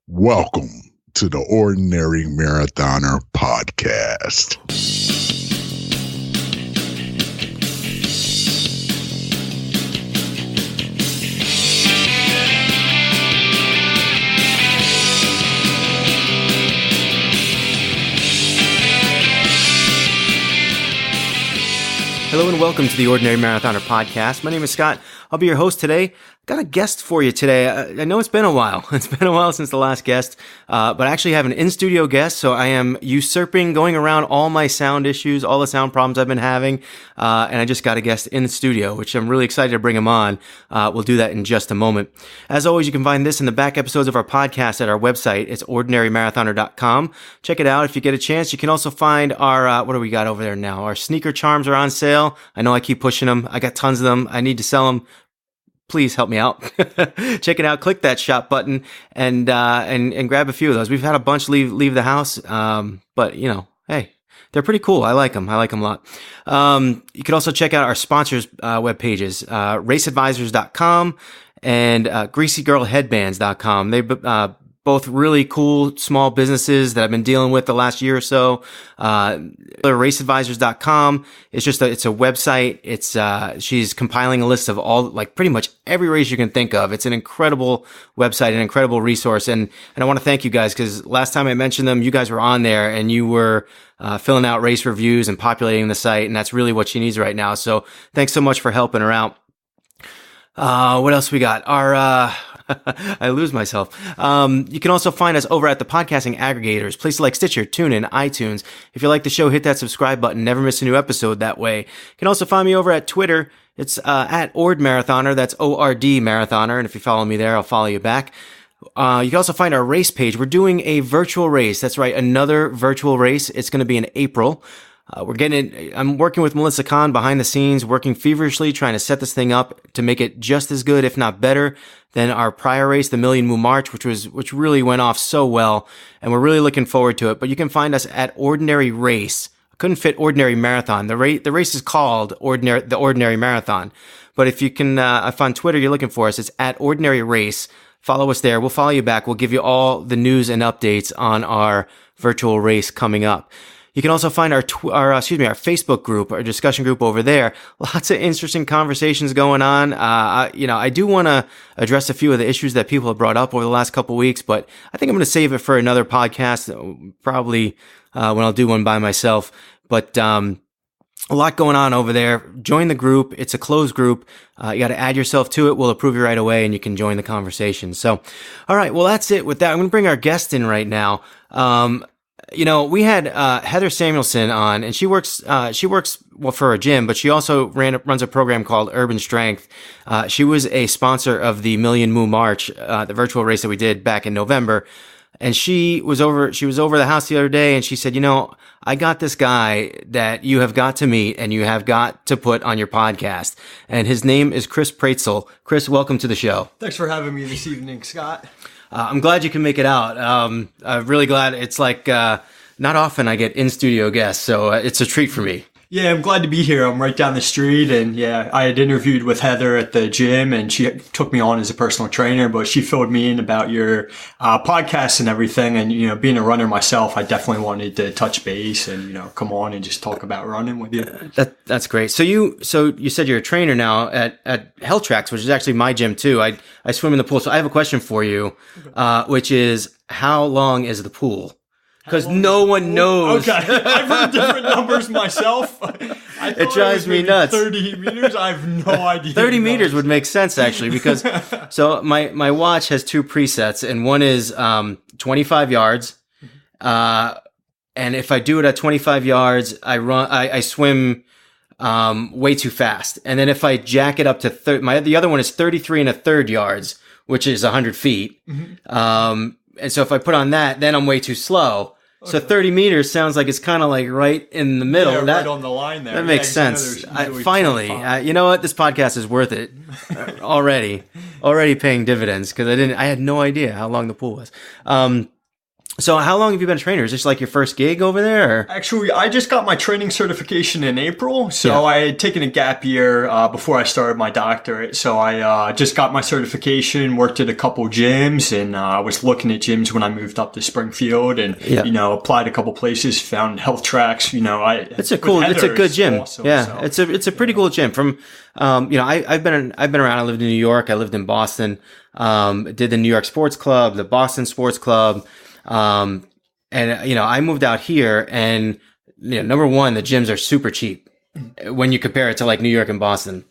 Welcome to the Ordinary Marathoner podcast. Hello and welcome to the Ordinary Marathoner podcast. My name is Scott. I'll be your host today. Got a guest for you today. I know it's been a while. It's been a while since the last guest, but I actually have an in-studio guest, so I am usurping, going around all my sound issues, all the sound problems I've been having, and I just got a guest in the studio, which I'm really excited to bring him on. We'll do that in just a moment. As always, you can find this in the back episodes of our podcast at our website. It's ordinarymarathoner.com. Check it out if you get a chance. You can also find our, what do we got over there now? Our sneaker charms are on sale. I know I keep pushing them. I got tons of them. I need to sell them. Please help me out. Check it out. Click that shop button and grab a few of those. We've had a bunch leave the house. But you know, hey, they're pretty cool. I like them. I like them a lot. You can also check out our sponsors, web pages, raceadvisors.com and, greasygirlheadbands.com. They, both really cool small businesses that I've been dealing with the last year or so. Raceadvisors.com. It's a website. She's compiling a list of all, like pretty much every race you can think of. It's an incredible website, an incredible resource. And I want to thank you guys because last time I mentioned them, you guys were on there and you were, filling out race reviews and populating the site. And that's really what she needs right now. So thanks so much for helping her out. What else we got? I lose myself. You can also find us over at the podcasting aggregators, places like Stitcher, TuneIn, iTunes. If you like the show, hit that subscribe button. Never miss a new episode that way. You can also find me over at Twitter. It's at Ord Marathoner. That's O-R-D Marathoner. And if you follow me there, I'll follow you back. You can also find our race page. We're doing a virtual race. That's right, another virtual race. It's going to be in April. I'm working with Melissa Kahn behind the scenes, working feverishly, trying to set this thing up to make it just as good, if not better, than our prior race, the Million Moo March, which really went off so well. And we're really looking forward to it. But you can find us at Ordinary Race. I couldn't fit Ordinary Marathon. The race is called the Ordinary Marathon. But if you can, if on Twitter you're looking for us, it's at Ordinary Race. Follow us there. We'll follow you back. We'll give you all the news and updates on our virtual race coming up. You can also find our Facebook group, our discussion group over there. Lots of interesting conversations going on. I do want to address a few of the issues that people have brought up over the last couple of weeks, but I think I'm going to save it for another podcast, probably when I'll do one by myself. But a lot going on over there. Join the group. It's a closed group. You got to add yourself to it. We'll approve you right away, and you can join the conversation. So, all right. Well, that's it with that. I'm going to bring our guest in right now. We had Heather Samuelson on, and she works for a gym, but she also runs a program called Urban Strength. She was a sponsor of the Million Moo March, the virtual race that we did back in November. And she was over the house the other day, and she said, I got this guy that you have got to meet and you have got to put on your podcast. And his name is Chris Praetzel. Chris, welcome to the show. Thanks for having me this evening, Scott. I'm glad you can make it out. I'm really glad. It's like not often I get in-studio guests, so it's a treat for me. Yeah, I'm glad to be here. I'm right down the street, and yeah, I had interviewed with Heather at the gym, and she took me on as a personal trainer, but she filled me in about your podcast and everything, and, being a runner myself, I definitely wanted to touch base and, come on and just talk about running with you. That's great. So you said you're a trainer now at Health Tracks, which is actually my gym too. I swim in the pool. So I have a question for you, which is, how long is the pool? Because no one knows. Okay, I've heard different numbers myself. It drives me nuts. 30 meters? I have no idea. 30 meters would make sense, actually, because so my watch has two presets, and one is 25 yards. And if I do it at 25 yards, I swim way too fast. And then if I jack it up to the other one is 33 and a third yards, which is 100 feet. Mm-hmm. And so if I put on that, then I'm way too slow. Okay. So 30 meters sounds like it's kind of like right in the middle. Yeah, right on the line there. That makes sense. Finally, you know what? This podcast is worth it already paying dividends because I had no idea how long the pool was. So how long have you been a trainer? Is this like your first gig over there? Or? Actually, I just got my training certification in April. So I had taken a gap year before I started my doctorate. So I just got my certification, worked at a couple gyms, and I was looking at gyms when I moved up to Springfield and, applied a couple places, found Health Tracks. It's a good gym. Awesome, yeah. So. It's a pretty cool gym. From, I've been around. I lived in New York. I lived in Boston. Did the New York Sports Club, the Boston Sports Club. I moved out here and, number one, the gyms are super cheap when you compare it to like New York and Boston,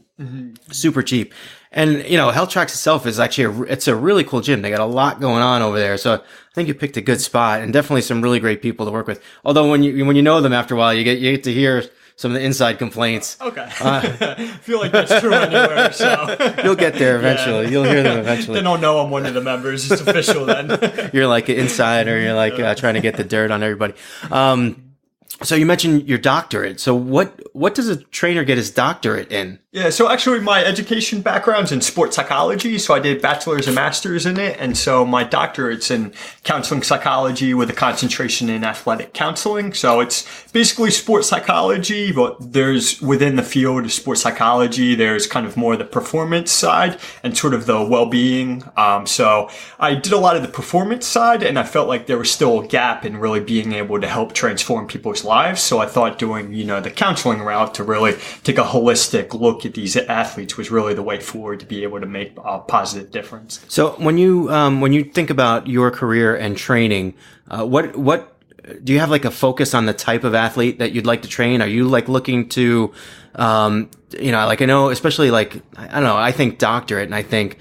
super cheap. And, Health Tracks itself is actually it's a really cool gym. They got a lot going on over there. So I think you picked a good spot and definitely some really great people to work with. Although when you know them after a while, you get to hear some of the inside complaints. Okay. I feel like that's true anywhere, so. You'll get there eventually. Yeah. You'll hear them eventually. They don't know I'm one of the members. It's official then. You're like an insider. You're like trying to get the dirt on everybody. So you mentioned your doctorate. So what does a trainer get his doctorate in? Yeah, so actually my education background's in sports psychology. So I did bachelor's and master's in it. And so my doctorate's in counseling psychology with a concentration in athletic counseling. So it's basically sports psychology, but there's within the field of sports psychology, there's kind of more the performance side and sort of the well-being. So I did a lot of the performance side and I felt like there was still a gap in really being able to help transform people's lives. So I thought doing, the counseling route to really take a holistic look at these athletes was really the way forward to be able to make a positive difference. So when you think about your career and training, what do you have like a focus on the type of athlete that you'd like to train? Are you like looking to, like I know, especially like, I don't know, I think doctorate and I think,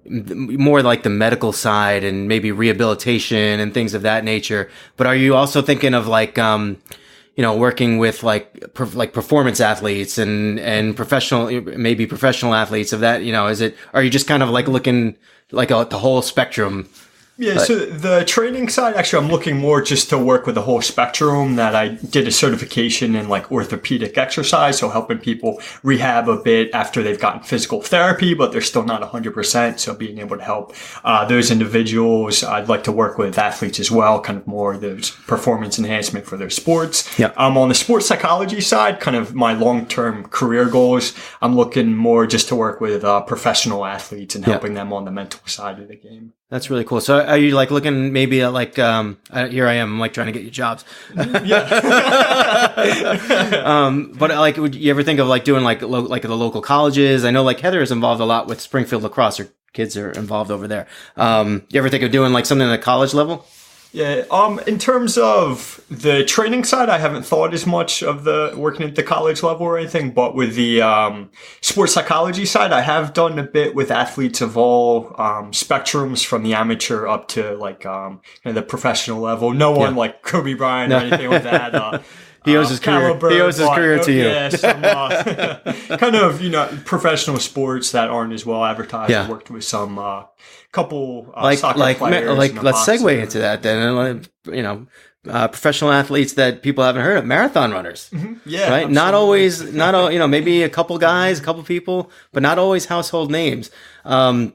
more like the medical side and maybe rehabilitation and things of that nature. But are you also thinking of like, working with like performance athletes and professional athletes of that, are you just kind of like looking like the whole spectrum? Yeah, so the training side, actually, I'm looking more just to work with the whole spectrum. That I did a certification in like orthopedic exercise, so helping people rehab a bit after they've gotten physical therapy, but they're still not 100%. So being able to help those individuals. I'd like to work with athletes as well, kind of more those performance enhancement for their sports. Yeah. On the sports psychology side, kind of my long-term career goals, I'm looking more just to work with professional athletes and helping them on the mental side of the game. That's really cool. So are you like looking maybe at like, here I am, I'm like trying to get you jobs. Yeah. But like, would you ever think of like doing like the local colleges? I know like Heather is involved a lot with Springfield lacrosse. Her kids are involved over there. You ever think of doing like something at the college level? Yeah. In terms of the training side, I haven't thought as much of the working at the college level or anything, but with the sports psychology side, I have done a bit with athletes of all spectrums from the amateur up to like the professional level. No one like Kobe Bryant or anything like that. He owes his career to you. Yeah, some kind of professional sports that aren't as well advertised. Yeah. I worked with some couple soccer players. Let's segue into that then. Professional athletes that people haven't heard of, marathon runners. Mm-hmm. Yeah, right. Absolutely. Maybe a couple guys, a couple people, but not always household names. I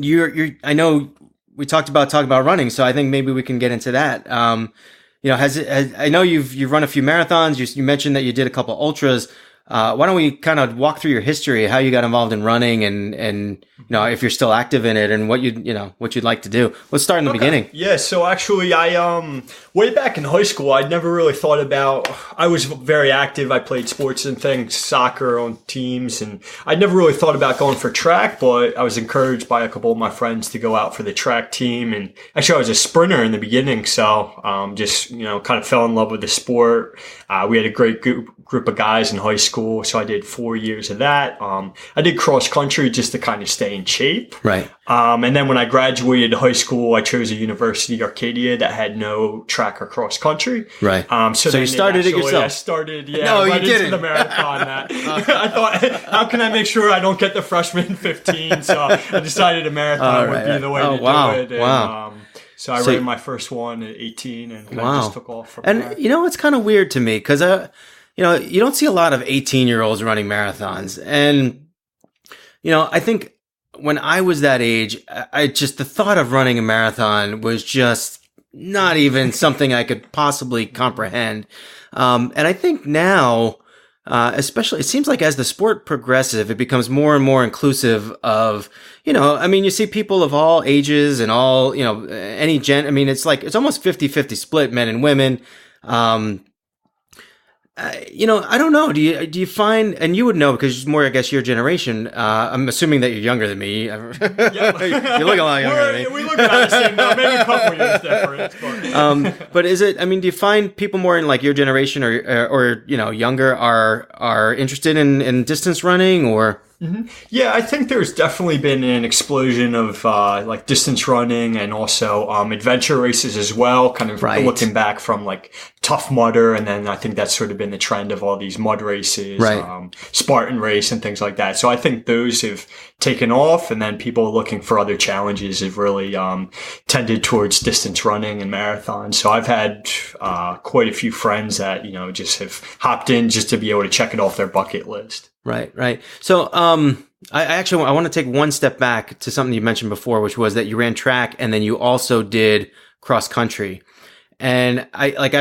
know we talked about running, so I think maybe we can get into that. I know you've run a few marathons. You mentioned that you did a couple ultras. Why don't we kind of walk through your history, how you got involved in running and if you're still active in it and what you'd like to do. Let's start in the beginning. Yeah. So actually I, way back in high school, I'd never really thought about, I was very active. I played sports and things, soccer on teams, and I'd never really thought about going for track, but I was encouraged by a couple of my friends to go out for the track team. And actually I was a sprinter in the beginning. So, just, kind of fell in love with the sport. We had a great group of guys in high school. So I did 4 years of that. I did cross country just to kind of stay in shape. Right. And then when I graduated high school, I chose a university, Arcadia, that had no track or cross country. Right. So you started it yourself? I started, into the marathon. I thought, how can I make sure I don't get the freshman 15? So I decided a marathon would be the way to do it. And, wow. So I ran my first one at 18 and I just took off from there. And it's kind of weird to me because, you don't see a lot of 18-year-olds running marathons. And, I think when I was that age, I just, the thought of running a marathon was just not even something I could possibly comprehend. And I think now, especially, it seems like as the sport progresses, it becomes more and more inclusive of, I mean, you see people of all ages and all, any I mean, it's like, it's almost 50-50 split, men and women. I don't know. Do you find, and you would know because it's more, I guess, your generation. I'm assuming that you're younger than me. You look a lot younger than me. We look about the same, maybe a couple years difference. But is it? I mean, do you find people more in like your generation or younger are interested in distance running or? Mm-hmm. Yeah, I think there's definitely been an explosion of like distance running and also adventure races as well, kind of looking back from like Tough Mudder, and then I think that's sort of been the trend of all these mud races, Spartan race and things like that. So I think those have taken off, and then people looking for other challenges have really tended towards distance running and marathons. So I've had quite a few friends that, just have hopped in just to be able to check it off their bucket list. Right. So, I want to take one step back to something you mentioned before, which was that you ran track and then you also did cross country. And one of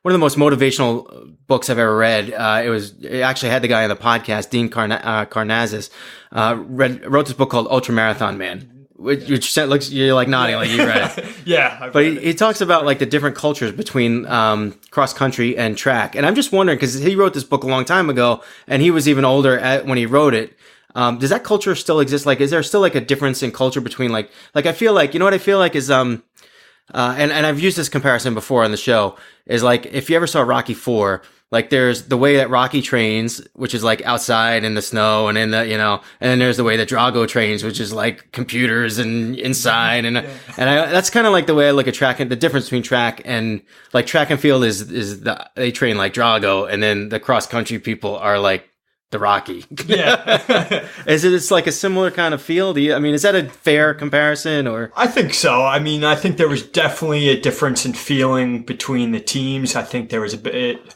the most motivational books I've ever read, it actually had the guy on the podcast, Dean Karnazes, wrote this book called Ultra Marathon Man. Which looks, you're like nodding like you read it. Yeah. But he talks about like the different cultures between cross country and track. And I'm just wondering, because he wrote this book a long time ago and he was even older when he wrote it. Does that culture still exist? Like, is there still like a difference in culture between like I feel like, what I feel like is, and I've used this comparison before on the show, is like, if you ever saw Rocky IV, like there's the way that Rocky trains, which is like outside in the snow and in the, and then there's the way that Drago trains, which is like computers and inside. And, that's kind of like the way I look at track, and the difference between track and like track and field is they train like Drago, and then the cross country people are like the Rocky. Yeah. It's like a similar kind of feel? Is that a fair comparison or? I think so. I mean, I think there was definitely a difference in feeling between the teams. I think there was a bit,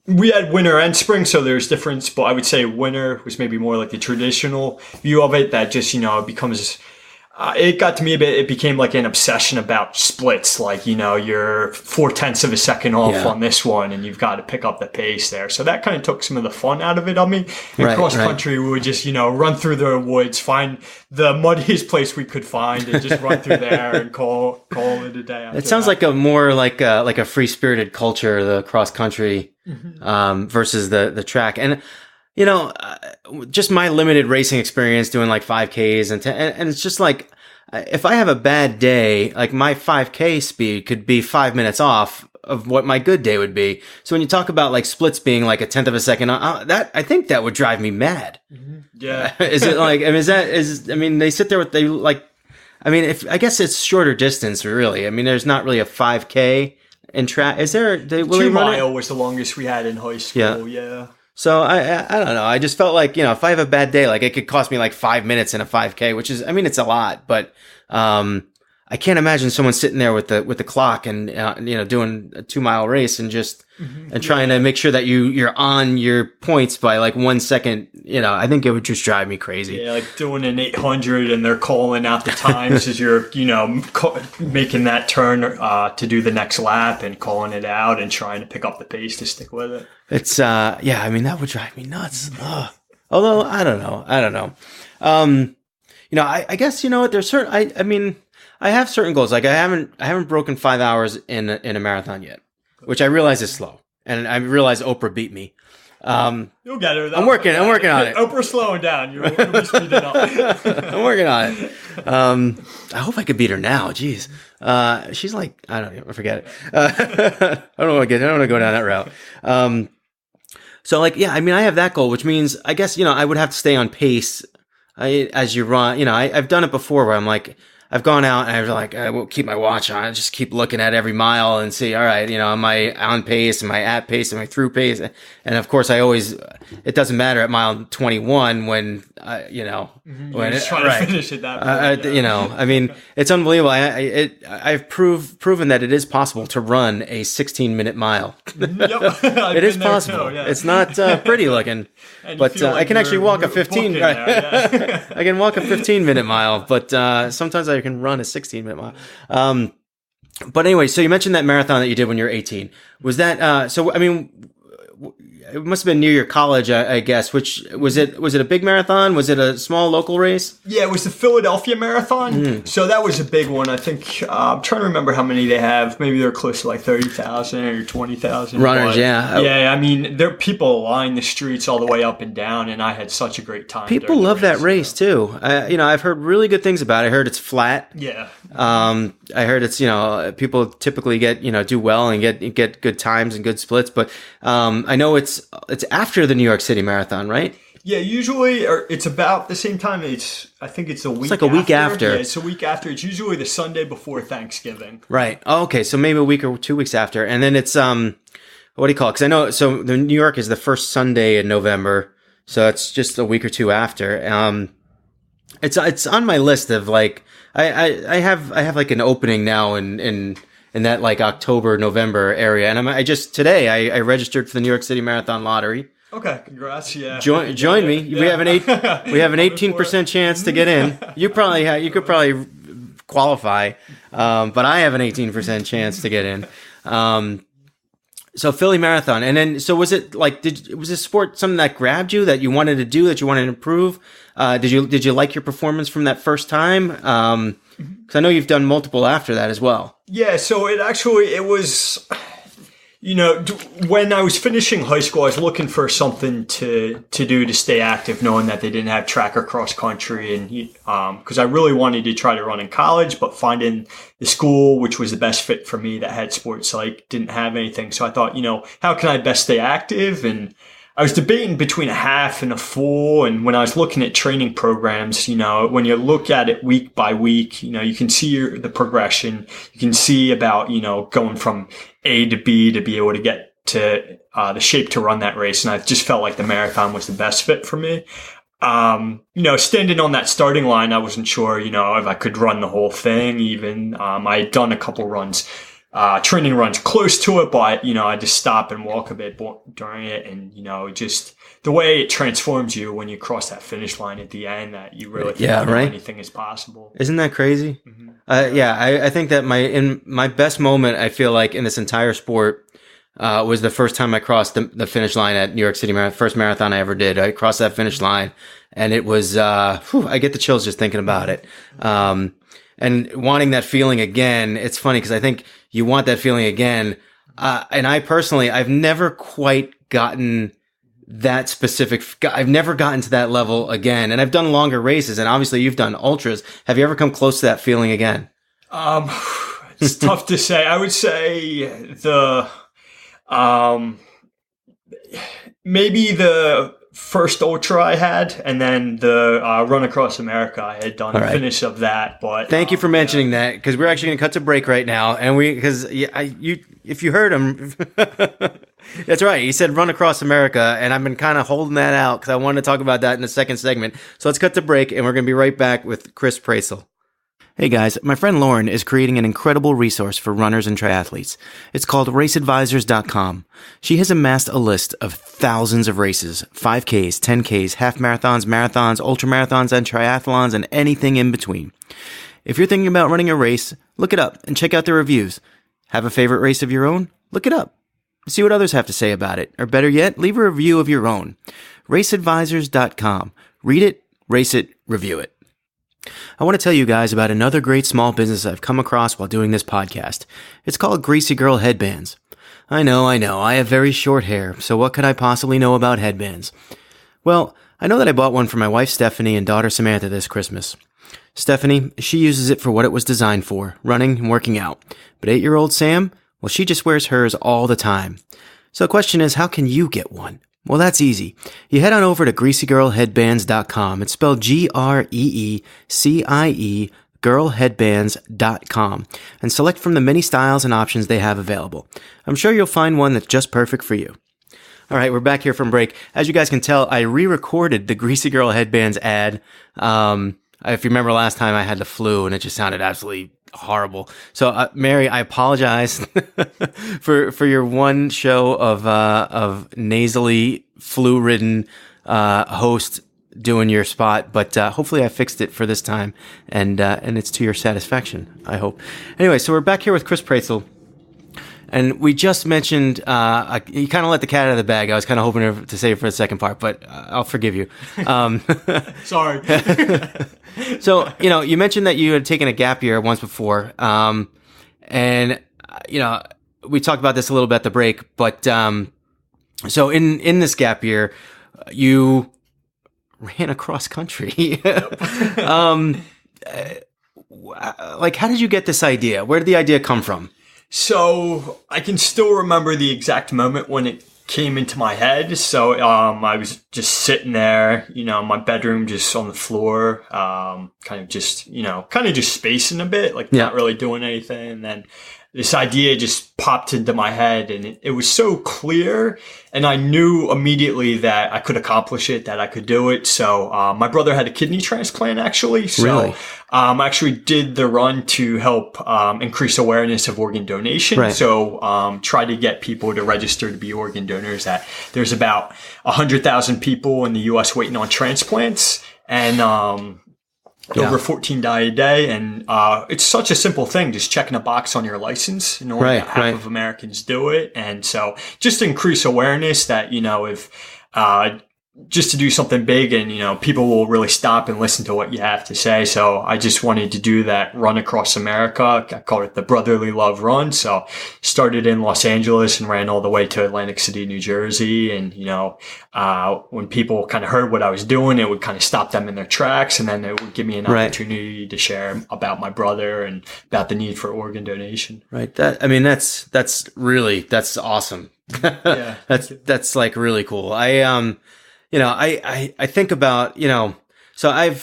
we had winter and spring, so there's difference, but I would say winter was maybe more like the traditional view of it that just, it becomes, it got to me a bit, it became like an obsession about splits, like, you're 0.4 of a second off on this one and you've got to pick up the pace there. So that kind of took some of the fun out of it on me. In cross country, we would just, run through the woods, find the muddiest place we could find and just run through there and call it a day. It sounds like a more like a free spirited culture, the cross country, versus the track. And, just my limited racing experience doing like 5Ks and it's just like, if I have a bad day, like my 5K speed could be 5 minutes off of what my good day would be. So when you talk about like splits being like 1/10 of a second, I think that would drive me mad. Mm-hmm. Yeah. Is it like, they sit there I guess it's shorter distance really. There's not really a 5K in track. Is there? 2 mile was the longest we had in high school. Yeah. So I don't know. I just felt like, if I have a bad day, like it could cost me like 5 minutes in a 5K, which is, it's a lot, but, I can't imagine someone sitting there with the clock and, doing a 2 mile race and just, and trying to make sure that you're on your points by like 1 second. I think it would just drive me crazy. Yeah. Like doing an 800 and they're calling out the times as you're, making that turn, to do the next lap and calling it out and trying to pick up the pace to stick with it. It's, that would drive me nuts. Ugh. Although, I don't know. I guess, there's certain, I have certain goals. Like I haven't broken 5 hours in a marathon yet, which I realize is slow. And I realize Oprah beat me. You'll get her. I'm working on it. Oprah's slowing down. You'll be speeding up. I'm working on it. I hope I could beat her now. Jeez. She's like, I don't know. Forget it. I don't want to go down that route. So like, yeah, I have that goal, which means I guess, I would have to stay on pace as you run. I've done it before where I'm like, I've gone out and I've like, I won't keep my watch on. I just keep looking at every mile and see, all right, am I on pace? Am I at pace? Am I through pace? And of course it doesn't matter at mile 21 when, when just trying to finish at that point. I mean, it's unbelievable. I've proven that it is possible to run a 16-minute mile. Yep. It is possible. Too, yeah. It's not pretty looking, but I can actually walk a 15. Right? I can walk a 15-minute mile, but sometimes I can run a 16-minute mile. But anyway, so you mentioned that marathon that you did when you were 18. Was that so? I mean, it must have been near your college, I guess. Which was it? Was it a big marathon? Was it a small local race? Yeah, it was the Philadelphia Marathon. So that was a big one. I think I'm trying to remember how many they have. Maybe they're close to like 30,000 or 20,000 runners. Yeah, yeah. I mean, there people line the streets all the way up and down, and I had such a great time. People love that race too. I've heard really good things about it. I heard it's flat. Yeah. I heard it's people typically get do well and get good times and good splits, but I know it's after the New York City Marathon, right? Yeah, usually it's about the same time. I think it's a week. It's like a week after. Yeah, it's a week after. It's usually the Sunday before Thanksgiving. Right. Oh, okay, so maybe a week or 2 weeks after, and then it's what do you call it? Because I know so the New York is the first Sunday in November, so it's just a week or two after. It's on my list of like I have like an opening now in that like October, November area. And today I registered for the New York City Marathon Lottery. Okay. Congrats. Yeah. Join me. Yeah. We have an 18% chance to get in. You could probably qualify. But I have an 18% chance to get in. So Philly Marathon. And then, so was it like, was this sport something that grabbed you that you wanted to do, that you wanted to improve? Did you like your performance from that first time? Because I know you've done multiple after that as well. Yeah, so it was, when I was finishing high school, I was looking for something to do to stay active, knowing that they didn't have track or cross country, and because I really wanted to try to run in college, but finding the school which was the best fit for me that had sports didn't have anything. So I thought, how can I best stay active? And I was debating between a half and a full. And when I was looking at training programs, when you look at it week by week, you can see the progression. You can see about, going from A to B to be able to get to the shape to run that race. And I just felt like the marathon was the best fit for me. Standing on that starting line, I wasn't sure, if I could run the whole thing even. I had done a couple runs. Training runs close to it, but, I just stop and walk a bit during it. And, just the way it transforms you when you cross that finish line at the end, that you really think anything is possible. Isn't that crazy? Mm-hmm. I think that my best moment, I feel like in this entire sport, was the first time I crossed the finish line at New York City Marathon, first marathon I ever did. I crossed that finish line and it was, I get the chills just thinking about it. And wanting that feeling again, it's funny because I think you want that feeling again. And I've never quite gotten that specific. I've never gotten to that level again. And I've done longer races, and obviously you've done ultras. Have you ever come close to that feeling again? It's tough to say. I would say maybe the first ultra I had, and then the run across America I had done the finish of that. But thank you for mentioning that, because we're actually going to cut to break right now, and if you heard him, that's right. He said run across America, and I've been kind of holding that out because I wanted to talk about that in the second segment. So let's cut to break, and we're going to be right back with Chris Praetzel. Hey guys, my friend Lauren is creating an incredible resource for runners and triathletes. It's called raceadvisors.com. She has amassed a list of thousands of races, 5Ks, 10Ks, half marathons, marathons, ultramarathons, and triathlons, and anything in between. If you're thinking about running a race, look it up and check out the reviews. Have a favorite race of your own? Look it up. See what others have to say about it. Or better yet, leave a review of your own. raceadvisors.com. Read it, race it, review it. I want to tell you guys about another great small business I've come across while doing this podcast. It's called Greasy Girl Headbands. I know, I have very short hair, so what could I possibly know about headbands? Well, I know that I bought one for my wife Stephanie and daughter Samantha this Christmas. Stephanie, she uses it for what it was designed for, running and working out. But 8-year-old Sam, well, she just wears hers all the time. So the question is, how can you get one? Well, that's easy. You head on over to greasygirlheadbands.com. It's spelled Greecie greasygirlheadbands.com and select from the many styles and options they have available. I'm sure you'll find one that's just perfect for you. All right, we're back here from break. As you guys can tell, I re-recorded the Greasy Girl Headbands ad. If you remember last time, I had the flu and it just sounded absolutely horrible. So, Mary, I apologize for your one show of nasally flu-ridden host doing your spot, but hopefully I fixed it for this time, and it's to your satisfaction, I hope. Anyway, so we're back here with Chris Praetzel, and we just mentioned you kind of let the cat out of the bag. I was kind of hoping to save it for the second part, but I'll forgive you. Sorry. So, you mentioned that you had taken a gap year once before, and we talked about this a little bit at the break, but so in this gap year, you ran across country. Like, how did you get this idea? Where did the idea come from? So I can still remember the exact moment when it came into my head. So I was just sitting there, in my bedroom, just on the floor, kind of just spacing a bit, like not really doing anything. And then this idea just popped into my head, and it was so clear, and I knew immediately that I could accomplish it, that I could do it. So my brother had a kidney transplant, actually. So really? I actually did the run to help increase awareness of organ donation. Right. So try to get people to register to be organ donors. That there's about 100,000 people in the U.S. waiting on transplants, and over 14 die a day. And it's such a simple thing, just checking a box on your license. Only half of Americans do it. And so just to increase awareness that, if just to do something big, and, people will really stop and listen to what you have to say. So I just wanted to do that run across America. I called it the Brotherly Love Run. So started in Los Angeles and ran all the way to Atlantic City, New Jersey. And, when people kind of heard what I was doing, it would kind of stop them in their tracks. And then it would give me an opportunity to share about my brother and about the need for organ donation. Right. That's awesome. Yeah. That's like really cool. I think about, so I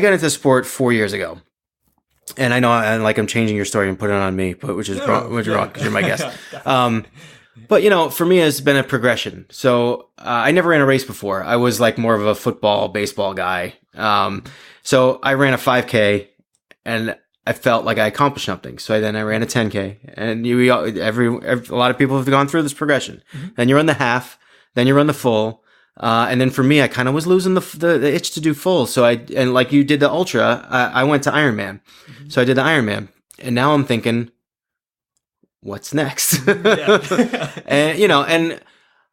got into sport 4 years ago, and I know I'm changing your story and putting it on me, but which is wrong because you're my guest. But for me, it's been a progression. So, I never ran a race before. I was like more of a football, baseball guy. So I ran a 5K, and I felt like I accomplished something. So then I ran a 10K, and a lot of people have gone through this progression. Mm-hmm. Then you run the half, then you run the full. And then for me, I kind of was losing the itch to do full. So and like you did the ultra, I went to Ironman. Mm-hmm. So I did the Ironman, and now I'm thinking, what's next? And,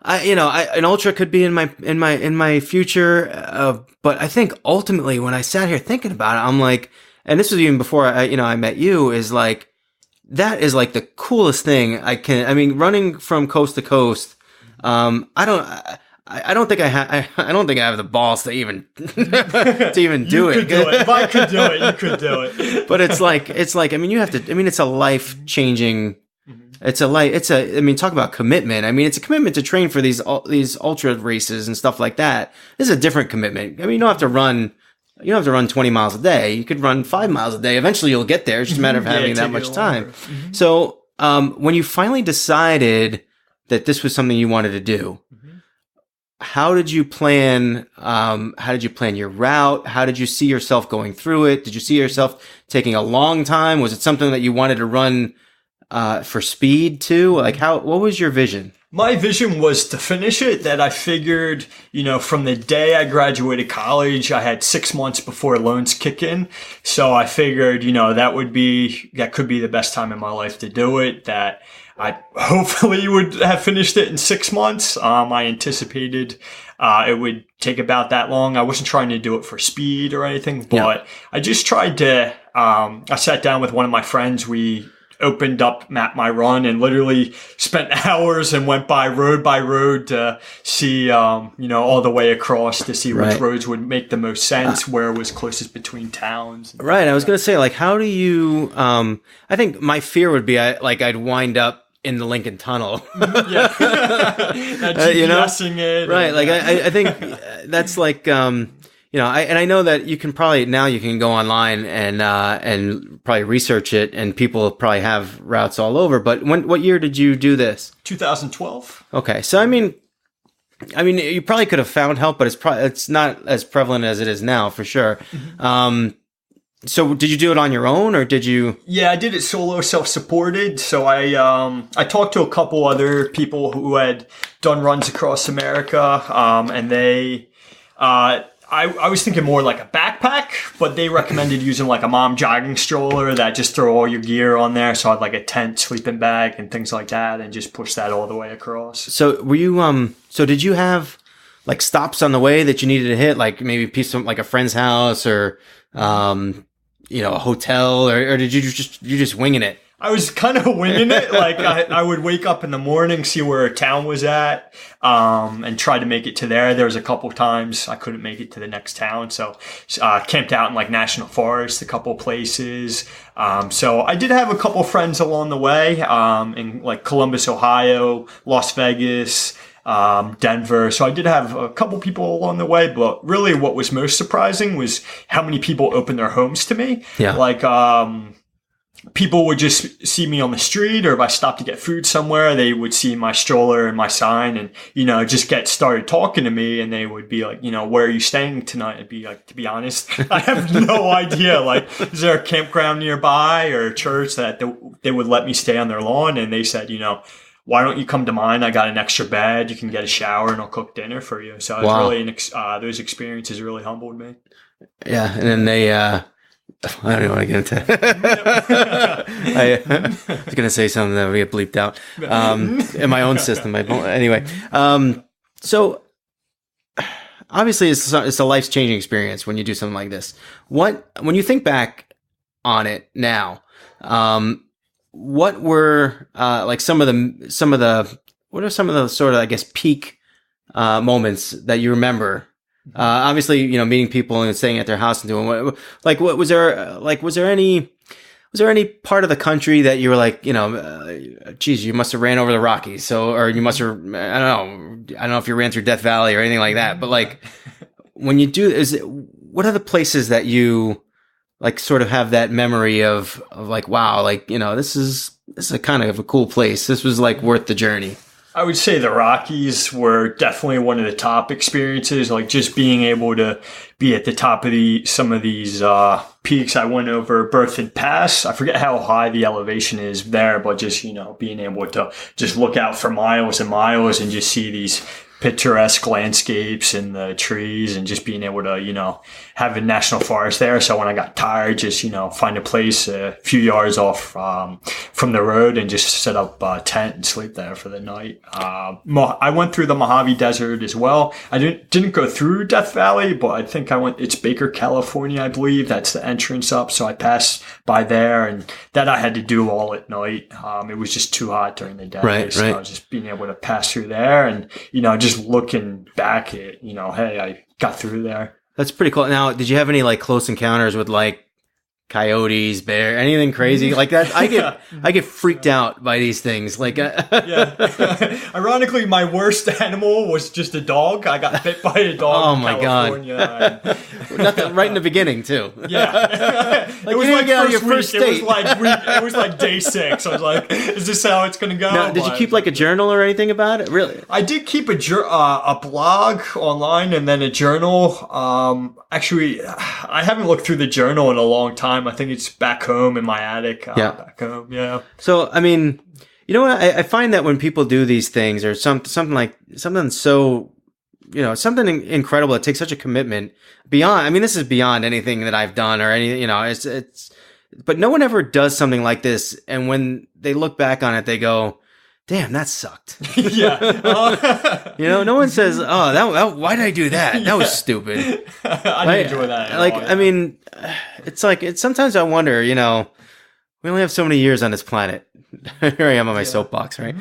an ultra could be in my future. But I think ultimately when I sat here thinking about it, I'm like, and this was even before I met you, is like, that is like the coolest thing running from coast to coast. I don't think I have the balls to even to even do it. You could do it. If I could do it, you could do it. But it's like you have to. It's a life changing. Talk about commitment. It's a commitment to train for these ultra races and stuff like that. This is a different commitment. You don't have to run. You don't have to run 20 miles a day. You could run 5 miles a day. Eventually, you'll get there. It's just a matter of having that much time. Mm-hmm. So, when you finally decided that this was something you wanted to do. How did you plan your route? How did you see yourself going through it? Did you see yourself taking a long time? Was it something that you wanted to run for speed too? What was your vision? My vision was to finish it, that I figured, from the day I graduated college, I had 6 months before loans kick in. So I figured, that could be the best time in my life to do it, that I hopefully would have finished it in 6 months. I anticipated it would take about that long. I wasn't trying to do it for speed or anything, but I just tried to, I sat down with one of my friends. We opened up Map My Run and literally spent hours and went by road to see, all the way across to see which roads would make the most sense, where was closest between towns. Right. I was going to say, how do you, I think my fear would be, I'd wind up in the Lincoln Tunnel. GPSing it. Right. I think that's I know that you can go online and probably research it, and people probably have routes all over. But what year did you do this? 2012. Okay. So, I mean, you probably could have found help, but it's not as prevalent as it is now, for sure. So did you do it on your own, or did you? Yeah, I did it solo, self-supported. So I talked to a couple other people who had done runs across America, and they, I was thinking more like a backpack, but they recommended using like a mom jogging stroller that just throw all your gear on there. So I had like a tent, sleeping bag, and things like that, and just push that all the way across. So were you, so did you have like stops on the way that you needed to hit, like maybe like a friend's house, or, a hotel, or did you just winging it? I was kind of winging it. Like I would wake up in the morning, see where a town was at, and try to make it to there. There was a couple times I couldn't make it to the next town. So, camped out in like national forest, a couple places. So I did have a couple friends along the way, in like Columbus, Ohio, Las Vegas, Denver. So I did have a couple people along the way, but really what was most surprising was how many people opened their homes to me. Yeah. Like, people would just see me on the street, or if I stopped to get food somewhere, they would see my stroller and my sign and, just get started talking to me, and they would be like, where are you staying tonight? I'd be like, to be honest, I have no idea. Like, is there a campground nearby or a church that they would let me stay on their lawn? And they said, why don't you come to mine? I got an extra bed. You can get a shower and I'll cook dinner for you. So it was really, those experiences really humbled me. Yeah. And then they, I don't even want to get into I was going to say something that would get bleeped out in my own system. Anyway, so obviously it's a life-changing experience when you do something like this. When you think back on it now, what were like some of the what are some of the sort of, I guess, peak moments that you remember? Obviously, meeting people and staying at their house and doing what was there any part of the country that you were like, geez, you must have ran over the Rockies. So, or you must have, I don't know if you ran through Death Valley or anything like that, but like when you do, what are the places that you like sort of have that memory of like, wow, like, this is a kind of a cool place. This was like worth the journey. I would say the Rockies were definitely one of the top experiences, like just being able to be at the top of some of these peaks. I went over Berthoud Pass. I forget how high the elevation is there, but just, being able to just look out for miles and miles and just see these picturesque landscapes and the trees, and just being able to, have a national forest there. So when I got tired, just, find a place a few yards off from the road and just set up a tent and sleep there for the night. I went through the Mojave Desert as well. I didn't go through Death Valley, but I think it's Baker, California, I believe. That's the entrance up. So I passed by there, and that I had to do all at night. It was just too hot during the day. Right. I was just being able to pass through there, and, just looking back at, hey, I got through there. That's pretty cool. Now, did you have any like close encounters with like coyotes, bear, anything crazy like that? I get freaked out by these things. Like, yeah. Ironically, my worst animal was just a dog. I got bit by a dog. Oh my God! Nothing right in the beginning too. Yeah, like, it was like your first date. It was like day 6. I was like, "Is this how it's going to go?" Now, did you keep like a journal or anything about it? Really? I did keep a blog online and then a journal. Actually, I haven't looked through the journal in a long time. I think it's back home in my attic. Back home. Yeah. So, I mean, you know what? I find that when people do these things, or something so, something incredible, it takes such a commitment beyond. I mean, this is beyond anything that I've done or any. It's. But no one ever does something like this, and when they look back on it, they go, damn, that sucked. Yeah. No one says, oh, that why did I do that? That was stupid. I didn't enjoy that. Like, I mean, it's like, sometimes I wonder, we only have so many years on this planet. Here I am on my soapbox, right?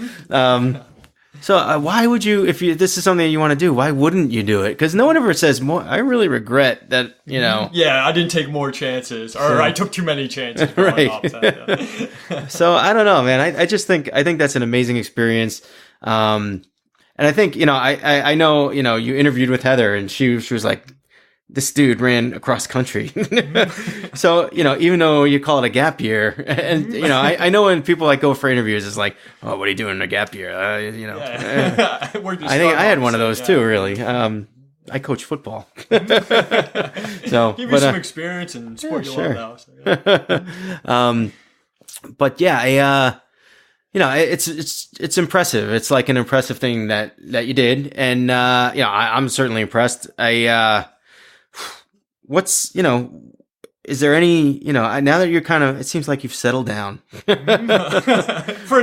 So why would you, if this is something that you want to do, why wouldn't you do it? Because no one ever says more. I really regret that, Yeah, I didn't take more chances, or I took too many chances. Right. So I don't know, man. I think that's an amazing experience. And I think, I know, you interviewed with Heather, and she was like, this dude ran across country. So, even though you call it a gap year, and, I know when people like go for interviews, it's like, oh, what are you doing in a gap year? I think I had one of those too, really. I coach football. So give you some experience in sport you love now. So, but yeah, it's impressive. It's like an impressive thing that you did. And, I'm certainly impressed. Is there any, now that you're it seems like you've settled down. For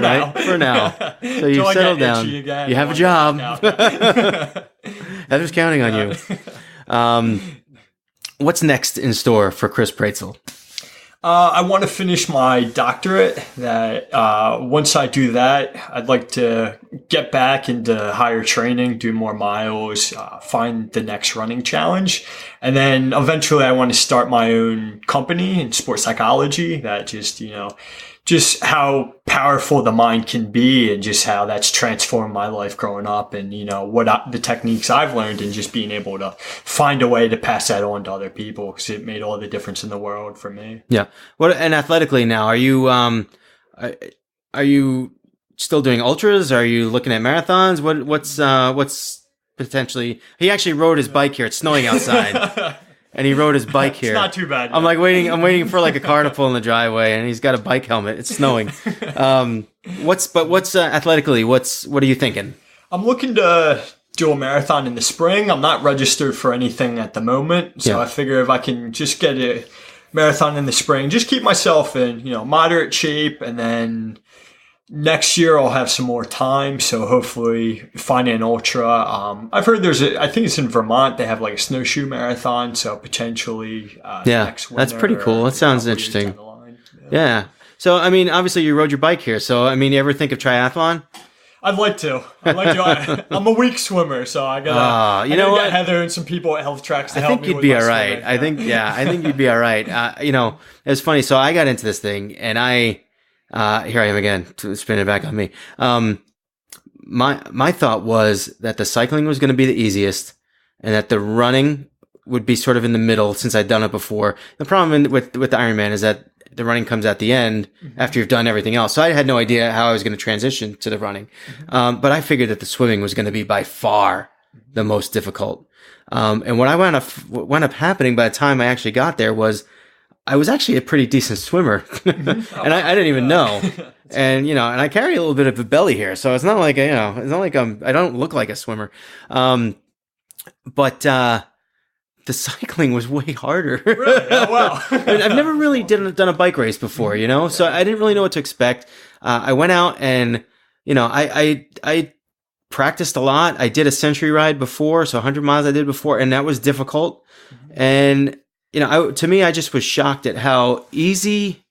now. Right? For now. So you've settled down. You have a job. Heather's counting on you. What's next in store for Chris Praetzel? I want to finish my doctorate. That once I do that, I'd like to get back into higher training, do more miles, find the next running challenge. And then eventually I want to start my own company in sports psychology that just how powerful the mind can be and just how that's transformed my life growing up and, the techniques I've learned and just being able to find a way to pass that on to other people because it made all the difference in the world for me. Yeah. And athletically now, are you still doing ultras? Are you looking at marathons? What's potentially, he actually rode his bike here. It's snowing outside. And he rode his bike here. It's not too bad. I'm waiting for like a car to pull in the driveway, and he's got a bike helmet. It's snowing. What's athletically? What are you thinking? I'm looking to do a marathon in the spring. I'm not registered for anything at the moment, so I figure if I can just get a marathon in the spring, just keep myself in moderate shape, and then next year I'll have some more time, so hopefully find an ultra. I've heard I think it's in Vermont, they have like a snowshoe marathon, so potentially next winter. That's pretty cool. That sounds interesting. Yeah. So, obviously you rode your bike here, so, you ever think of triathlon? I'd like to. I'm a weak swimmer, so I gotta get Heather and some people at Health Tracks to help me with my swimming. I think you'd be all right. It's funny. So I got into this thing, and here I am again, spinning it back on me. My thought was that the cycling was going to be the easiest and that the running would be sort of in the middle since I'd done it before. The problem with the Ironman is that the running comes at the end after you've done everything else. So I had no idea how I was going to transition to the running. But I figured that the swimming was going to be by far the most difficult. And what wound up happening by the time I actually got there was I was actually a pretty decent swimmer, and I didn't even know. And and I carry a little bit of a belly here, so it's not like it's not like I don't look like a swimmer. But the cycling was way harder. Really? Oh, wow. I've never really done a bike race before, so I didn't really know what to expect. I went out and I practiced a lot. I did a century ride before, so 100 miles I did before, and that was difficult. And to me, I just was shocked at how easy,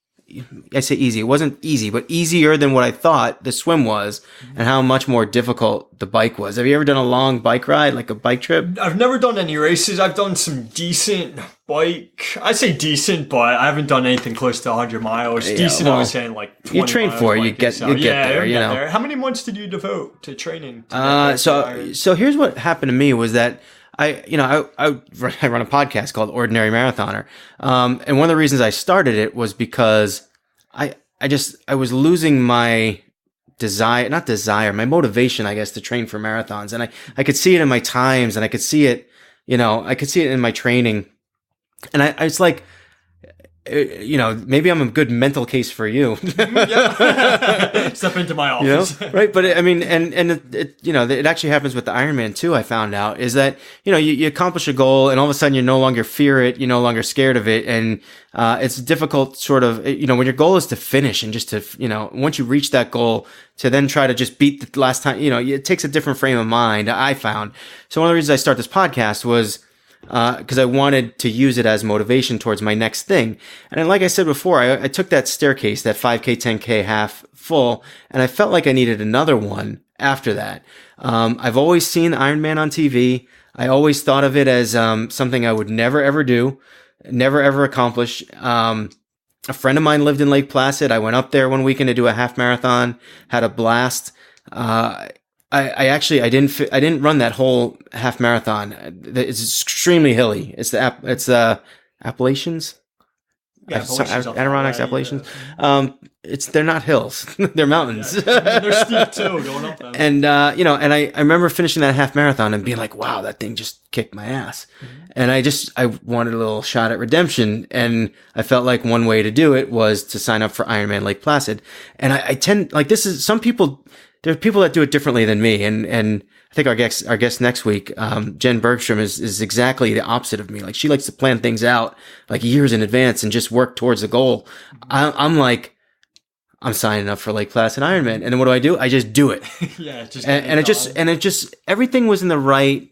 I say easy, it wasn't easy, but easier than what I thought the swim was and how much more difficult the bike was. Have you ever done a long bike ride, like a bike trip? I've never done any races. I've done some decent bike. I say decent, but I haven't done anything close to 100 miles. Yeah, decent, I was saying like 20 you train for it, you get there. How many months did you devote to training? So here's what happened to me was that I run a podcast called Ordinary Marathoner. And one of the reasons I started it was because I was losing my my motivation, I guess, to train for marathons. And I could see it in my times and I could see it, in my training. And I was like, maybe I'm a good mental case for you. Step into my office. Right. But it actually happens with the Ironman too. I found out is that, you accomplish a goal and all of a sudden you no longer fear it. You're no longer scared of it. And, it's difficult sort of, when your goal is to finish and just to, once you reach that goal to then try to just beat the last time, it takes a different frame of mind, I found. So one of the reasons I started this podcast was, because I wanted to use it as motivation towards my next thing. And like I said before, I took that staircase, that 5K, 10K half full, and I felt like I needed another one after that. I've always seen Ironman on TV. I always thought of it as something I would never, ever do, never, ever accomplish. A friend of mine lived in Lake Placid. I went up there one weekend to do a half marathon, had a blast. I didn't run that whole half marathon. It's extremely hilly. It's the Appalachians. Yeah, Adirondacks, Appalachians. They're not hills; they're mountains. Yeah. They're steep too, going up them. And and I remember finishing that half marathon and being like, "Wow, that thing just kicked my ass." Mm-hmm. And I wanted a little shot at redemption, and I felt like one way to do it was to sign up for Ironman Lake Placid. And I tend this is some people. There are people that do it differently than me, and I think our guest next week, Jen Bergstrom, is exactly the opposite of me. Like, she likes to plan things out like years in advance and just work towards the goal. I'm like, I'm signing up for Lake Placid Ironman, and then what do? I just do it. Yeah, it just everything was in the right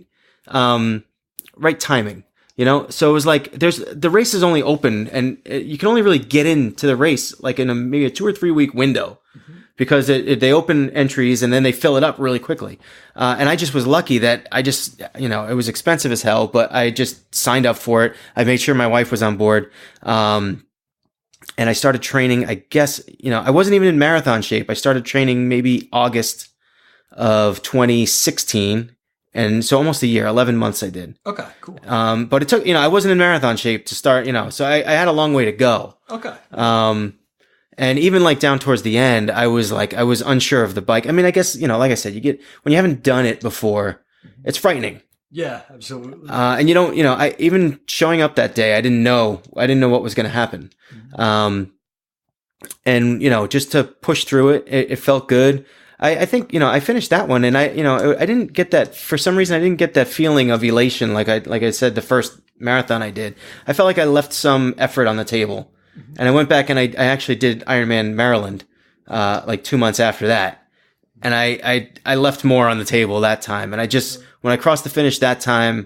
timing. So it was like the race is only open, and you can only really get into the race like in maybe a 2 or 3 week window. Mm-hmm. Because they open entries and then they fill it up really quickly. And I just was lucky that it was expensive as hell, but I just signed up for it. I made sure my wife was on board. And I started training, I guess, I wasn't even in marathon shape. I started training maybe August of 2016. And so almost a year, 11 months I did. Okay, cool. But it took, I wasn't in marathon shape to start, so I had a long way to go. Okay. And even like down towards the end, I was unsure of the bike. I mean, I guess, like I said, when you haven't done it before, it's frightening. Yeah, absolutely. And you don't, I even showing up that day, I didn't know what was going to happen. Mm-hmm. And, just to push through it, it felt good. I think, I finished that one, and I didn't get that, for some reason, I didn't get that feeling of elation. Like I said, the first marathon I did, I felt like I left some effort on the table. And I went back and I actually did Ironman Maryland, like 2 months after that. And I left more on the table that time. And when I crossed the finish that time,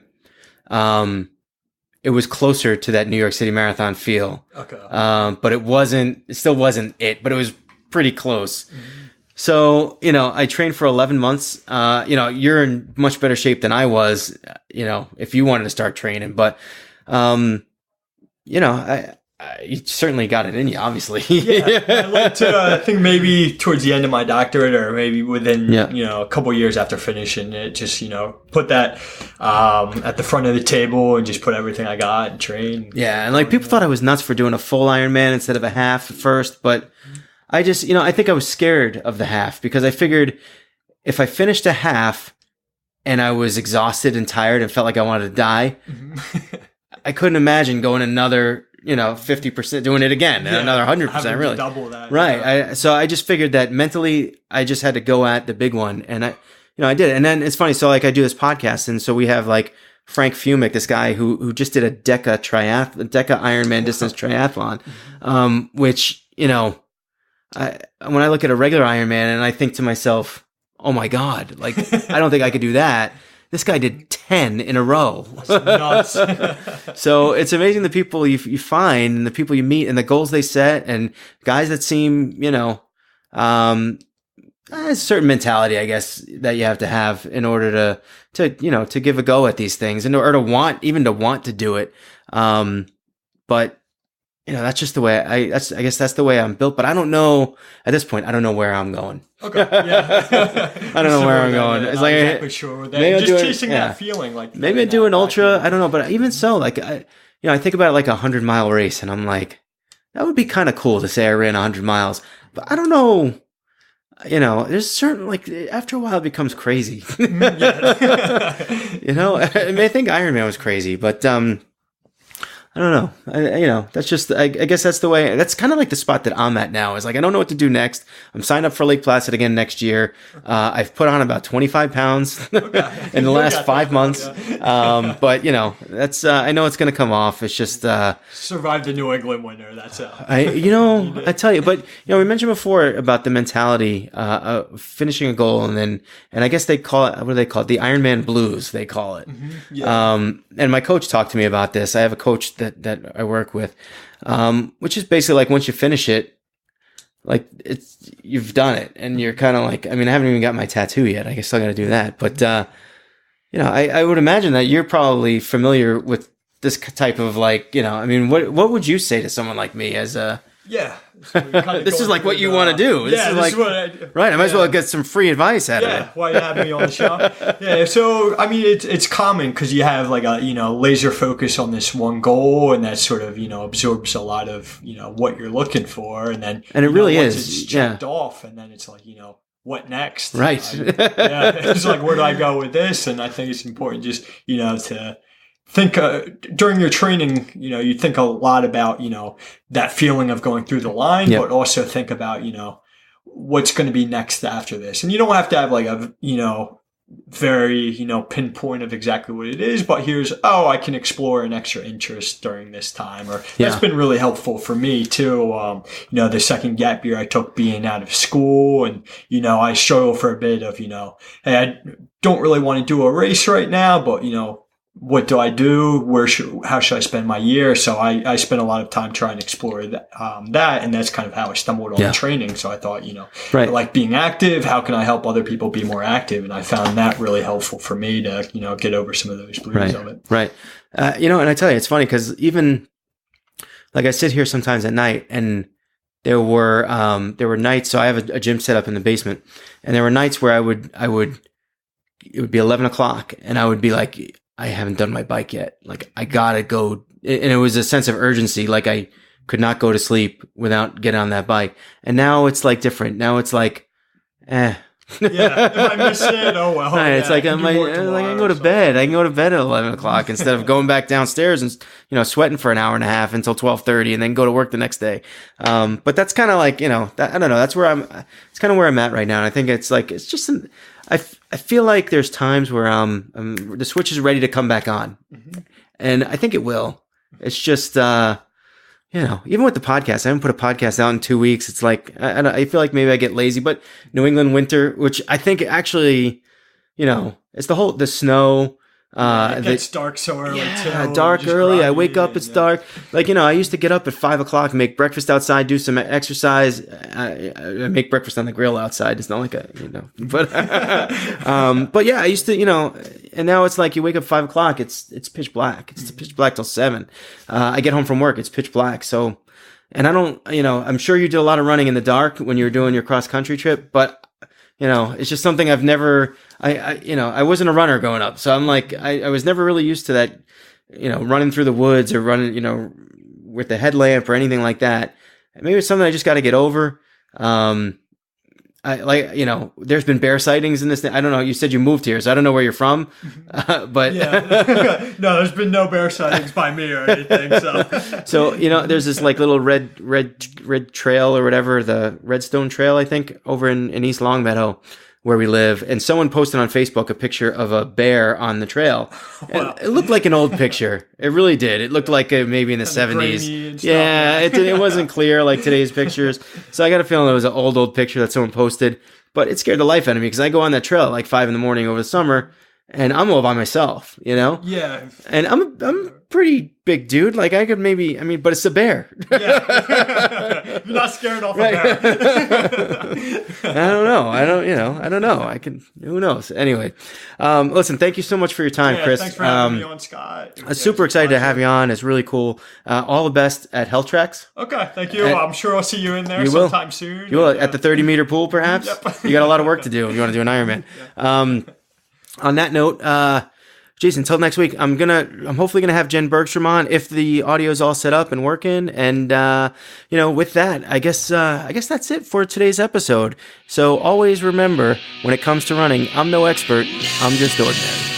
it was closer to that New York City Marathon feel. Okay. But it still wasn't it, but it was pretty close. Mm-hmm. So, I trained for 11 months. You're in much better shape than I was, if you wanted to start training, but, you certainly got it in you, obviously. Yeah, I'd like to, I think maybe towards the end of my doctorate, or maybe within, a couple years after finishing it, just, put that at the front of the table and just put everything I got and train. Yeah, and like people thought I was nuts for doing a full Ironman instead of a half at first, but I just, I think I was scared of the half because I figured if I finished a half and I was exhausted and tired and felt like I wanted to die, I couldn't imagine going another 50%, doing it again, and another 100%, really. Double that. Right. So I just figured that mentally I just had to go at the big one, and I did it. And then it's funny. So like I do this podcast, and so we have like Frank Fumick, this guy who just did a DECA Ironman distance triathlon, which, when I look at a regular Ironman and I think to myself, oh my God, like I don't think I could do that. This guy did 10 in a row. That's nuts. So it's amazing the people you find and the people you meet and the goals they set, and guys that seem, a certain mentality, I guess, that you have to have in order to give a go at these things and or to want to do it. But that's just the way I guess that's the way I'm built, but I don't know at this point. I don't know where I'm going. Okay. Yeah. I don't know where I'm going. It's like, exactly sure with that. Maybe just chasing that feeling, like maybe I do an ultra. I don't know, but even so, like I think about it like 100-mile race, and I'm like, that would be kind of cool to say I ran 100 miles, but I don't know. There's certain, like, after a while it becomes crazy. I mean, I think Ironman was crazy, but I don't know. That's just, I guess that's the way, that's kind of like the spot that I'm at now, is like, I don't know what to do next. I'm signed up for Lake Placid again next year. I've put on about 25 pounds in the last 5 months. But that's, I know it's going to come off. It's just, survive the New England winter. That's it. I tell you, but we mentioned before about the mentality, of finishing a goal, and I guess they call it, what do they call it? The Ironman Blues, they call it. Mm-hmm. Yeah. And my coach talked to me about this. I have a coach that I work with, which is basically like once you finish it, like you've done it, and you're kind of like, I mean, I haven't even got my tattoo yet. I still got to do that, but I would imagine that you're probably familiar with this type of, like, I mean, what would you say to someone like me as a Yeah. So this is like what you want to do. This is like, right. I might as well get some free advice out of it. Yeah, why you have me on the show? Yeah, so I mean, it's common because you have like a laser focus on this one goal, and that sort of absorbs a lot of what you're looking for, and then it really once is it's checked off, and then it's like what next? Right. It's like, where do I go with this? And I think it's important just to think during your training, you think a lot about that feeling of going through the line, but also think about what's going to be next after this. And you don't have to have like a very pinpoint of exactly what it is, but here's I can explore an extra interest during this time, or that's been really helpful for me too. The second gap year I took being out of school, and I struggle for a bit of hey, I don't really want to do a race right now, but what do I do? How should I spend my year? So I spent a lot of time trying to explore that, and that's kind of how I stumbled on training. So I thought, I like being active. How can I help other people be more active? And I found that really helpful for me to, get over some of those blues of it. Right. And I tell you, it's funny because even like I sit here sometimes at night, and there were nights. So I have a gym set up in the basement, and there were nights where it would be 11 o'clock, and I would be like, I haven't done my bike yet. Like, I gotta go. And it was a sense of urgency. Like, I could not go to sleep without getting on that bike. And now it's like different. Now it's like, Yeah, if I miss it, oh well. Right, it's like, I can go to bed. I can go to bed at 11 o'clock instead of going back downstairs and, sweating for an hour and a half until 12:30 and then go to work the next day. But that's kind of like, I don't know. That's where it's kind of where I'm at right now. And I think it's like, it's just, I feel like there's times where the switch is ready to come back on, and I think it will. It's just even with the podcast, I haven't put a podcast out in 2 weeks. It's like I feel like maybe I get lazy, but New England winter, which I think actually, it's the snow. It gets dark so early too. Dark early. I wake up, it's dark. Like, I used to get up at 5 o'clock, make breakfast outside, do some exercise. I make breakfast on the grill outside. It's not like but yeah, I used to, and now it's like you wake up 5 o'clock, it's pitch black. It's pitch black till 7. I get home from work, it's pitch black. So, and I don't, I'm sure you did a lot of running in the dark when you were doing your cross country trip, but it's just something I've never, I wasn't a runner growing up. So I'm like, I was never really used to that, running through the woods or running, with the headlamp or anything like that. Maybe it's something I just got to get over. There's been bear sightings in this thing. I don't know. You said you moved here, so I don't know where you're from, but no, there's been no bear sightings by me or anything. So there's this like little red trail or whatever, the Redstone Trail, I think, over in East Longmeadow, where we live. And someone posted on Facebook a picture of a bear on the trail. Wow. And it looked like an old picture. It really did. It looked like maybe in the 70s. Yeah, it wasn't clear like today's pictures. So I got a feeling it was an old picture that someone posted. But it scared the life out of me because I go on that trail at like 5 a.m. over the summer, and I'm all by myself, Yeah. And I'm a pretty big dude. Like I could but it's a bear. Yeah. You're not scared off a bear. I don't know. I don't know. Who knows? Anyway, listen, thank you so much for your time, Chris. Thanks for having me on, Scott. I'm super excited to have you on. It's really cool. All the best at Health Tracks. Okay. Thank you. I'm sure I'll see you in there sometime soon. You will at the 30-meter pool, perhaps? Yep. You got a lot of work to do if you want to do an Ironman. Yeah. On that note, Jason, until next week, I'm hopefully gonna have Jen Bergstrom on if the audio is all set up and working. And with that, I guess that's it for today's episode. So always remember, when it comes to running, I'm no expert. I'm just ordinary.